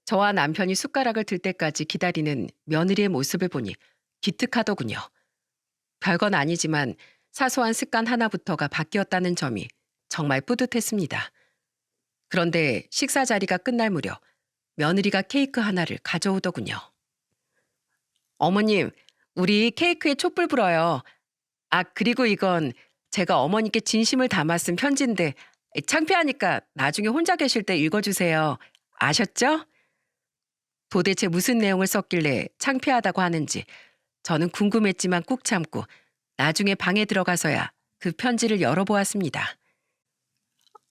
저와 남편이 숟가락을 들 때까지 기다리는 며느리의 모습을 보니 기특하더군요. 별건 아니지만 사소한 습관 하나부터가 바뀌었다는 점이 정말 뿌듯했습니다. 그런데 식사 자리가 끝날 무렵 며느리가 케이크 하나를 가져오더군요. 어머님, 우리 케이크에 촛불 불어요. 아, 그리고 이건 제가 어머니께 진심을 담아 쓴 편지인데 창피하니까 나중에 혼자 계실 때 읽어주세요. 아셨죠? 도대체 무슨 내용을 썼길래 창피하다고 하는지 저는 궁금했지만 꾹 참고 나중에 방에 들어가서야 그 편지를 열어보았습니다.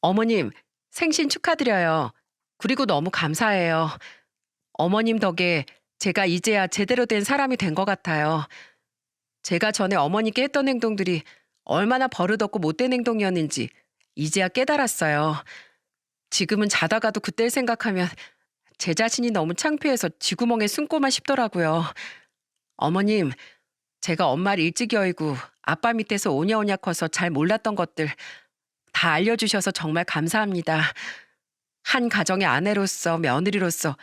어머님, 생신 축하드려요. 그리고 너무 감사해요. 어머님 덕에 제가 이제야 제대로 된 사람이 된 것 같아요. 제가 전에 어머니께 했던 행동들이 얼마나 버릇없고 못된 행동이었는지 이제야 깨달았어요. 지금은 자다가도 그때를 생각하면 제 자신이 너무 창피해서 쥐구멍에 숨고만 싶더라고요. 어머님, 제가 엄마를 일찍 여의고 아빠 밑에서 오냐오냐 커서 잘 몰랐던 것들 다 알려주셔서 정말 감사합니다. 한 가정의 아내로서, 며느리로서,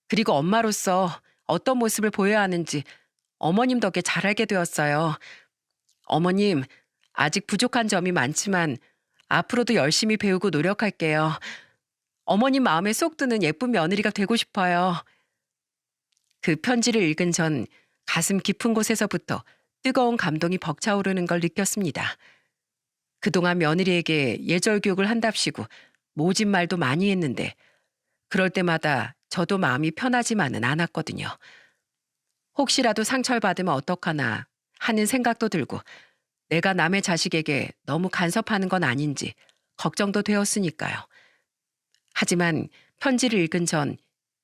그리고 엄마로서 어떤 모습을 보여야 하는지 어머님 덕에 잘 알게 되었어요. 어머님, 아직 부족한 점이 많지만 앞으로도 열심히 배우고 노력할게요. 어머님 마음에 쏙 드는 예쁜 며느리가 되고 싶어요. 그 편지를 읽은 전 가슴 깊은 곳에서부터 뜨거운 감동이 벅차오르는 걸 느꼈습니다. 그동안 며느리에게 예절 교육을 한답시고 모진 말도 많이 했는데 그럴 때마다 저도 마음이 편하지만은 않았거든요. 혹시라도 상처를 받으면 어떡하나 하는 생각도 들고 내가 남의 자식에게 너무 간섭하는 건 아닌지 걱정도 되었으니까요. 하지만 편지를 읽은 전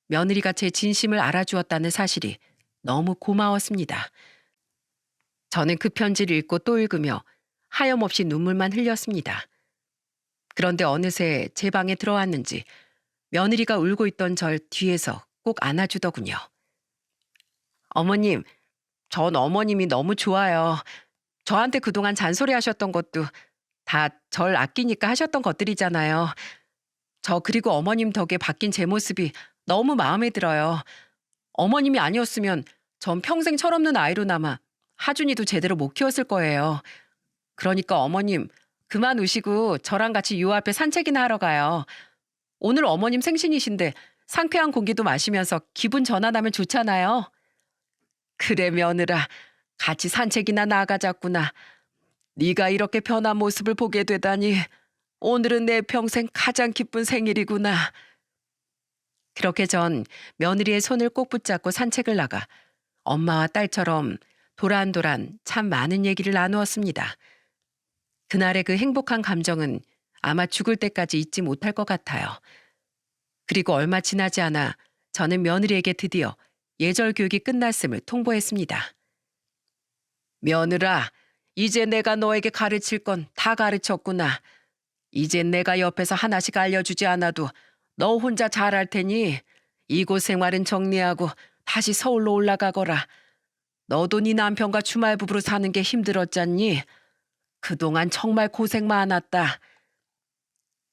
며느리가 제 진심을 알아주었다는 사실이 너무 고마웠습니다. 저는 그 편지를 읽고 또 읽으며 하염없이 눈물만 흘렸습니다. 그런데 어느새 제 방에 들어왔는지 며느리가 울고 있던 절 뒤에서 꼭 안아주더군요. 어머님, 전 어머님이 너무 좋아요. 저한테 그동안 잔소리 하셨던 것도 다 절 아끼니까 하셨던 것들이잖아요. 저 그리고 어머님 덕에 바뀐 제 모습이 너무 마음에 들어요. 어머님이 아니었으면 전 평생 철없는 아이로 남아 하준이도 제대로 못 키웠을 거예요. 그러니까 어머님, 그만 우시고 저랑 같이 요 앞에 산책이나 하러 가요. 오늘 어머님 생신이신데 상쾌한 공기도 마시면서 기분 전환하면 좋잖아요. 그래 며느라, 같이 산책이나 나가자꾸나. 네가 이렇게 변한 모습을 보게 되다니 오늘은 내 평생 가장 기쁜 생일이구나. 그렇게 전 며느리의 손을 꼭 붙잡고 산책을 나가 엄마와 딸처럼 도란도란 참 많은 얘기를 나누었습니다. 그날의 그 행복한 감정은 아마 죽을 때까지 잊지 못할 것 같아요. 그리고 얼마 지나지 않아 저는 며느리에게 드디어 예절 교육이 끝났음을 통보했습니다. 며느라, 이제 내가 너에게 가르칠 건 다 가르쳤구나. 이젠 내가 옆에서 하나씩 알려주지 않아도 너 혼자 잘할 테니 이곳 생활은 정리하고 다시 서울로 올라가거라. 너도 네 남편과 주말 부부로 사는 게 힘들었잖니? 그동안 정말 고생 많았다.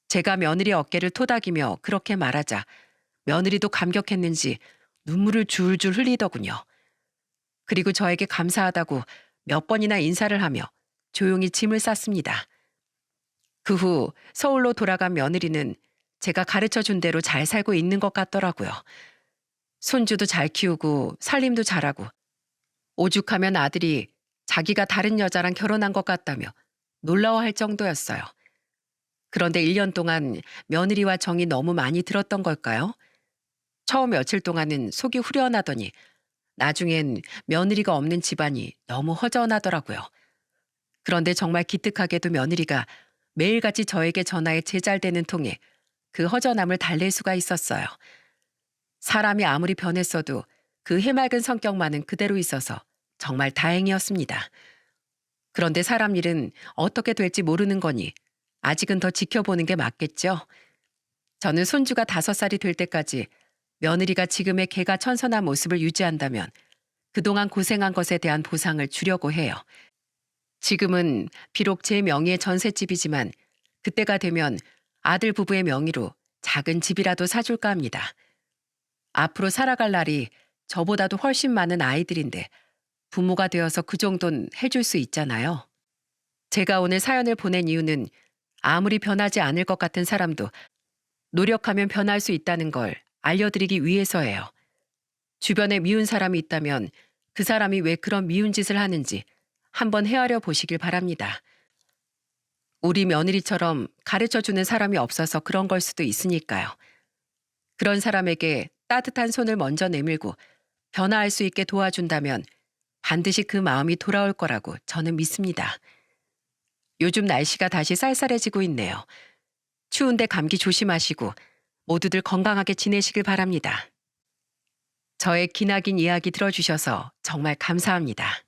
제가 며느리 어깨를 토닥이며 그렇게 말하자 며느리도 감격했는지 눈물을 줄줄 흘리더군요. 그리고 저에게 감사하다고 몇 번이나 인사를 하며 조용히 짐을 쌌습니다. 그 후 서울로 돌아간 며느리는 제가 가르쳐 준 대로 잘 살고 있는 것 같더라고요. 손주도 잘 키우고 살림도 잘하고 오죽하면 아들이 자기가 다른 여자랑 결혼한 것 같다며 놀라워할 정도였어요. 그런데 1년 동안 며느리와 정이 너무 많이 들었던 걸까요? 처음 며칠 동안은 속이 후련하더니 나중엔 며느리가 없는 집안이 너무 허전하더라고요. 그런데 정말 기특하게도 며느리가 매일같이 저에게 전화해 제잘되는 통에 그 허전함을 달랠 수가 있었어요. 사람이 아무리 변했어도 그 해맑은 성격만은 그대로 있어서 정말 다행이었습니다. 그런데 사람 일은 어떻게 될지 모르는 거니 아직은 더 지켜보는 게 맞겠죠. 저는 손주가 5살이 될 때까지 며느리가 지금의 개가천선한 모습을 유지한다면 그동안 고생한 것에 대한 보상을 주려고 해요. 지금은 비록 제 명의의 전셋집이지만 그때가 되면 아들 부부의 명의로 작은 집이라도 사줄까 합니다. 앞으로 살아갈 날이 저보다도 훨씬 많은 아이들인데 부모가 되어서 그 정도는 해줄 수 있잖아요. 제가 오늘 사연을 보낸 이유는 아무리 변하지 않을 것 같은 사람도 노력하면 변할 수 있다는 걸 알려드리기 위해서예요. 주변에 미운 사람이 있다면 그 사람이 왜 그런 미운 짓을 하는지 한번 헤아려 보시길 바랍니다. 우리 며느리처럼 가르쳐주는 사람이 없어서 그런 걸 수도 있으니까요. 그런 사람에게 따뜻한 손을 먼저 내밀고 변화할 수 있게 도와준다면 반드시 그 마음이 돌아올 거라고 저는 믿습니다. 요즘 날씨가 다시 쌀쌀해지고 있네요. 추운데 감기 조심하시고 모두들 건강하게 지내시길 바랍니다. 저의 기나긴 이야기 들어주셔서 정말 감사합니다.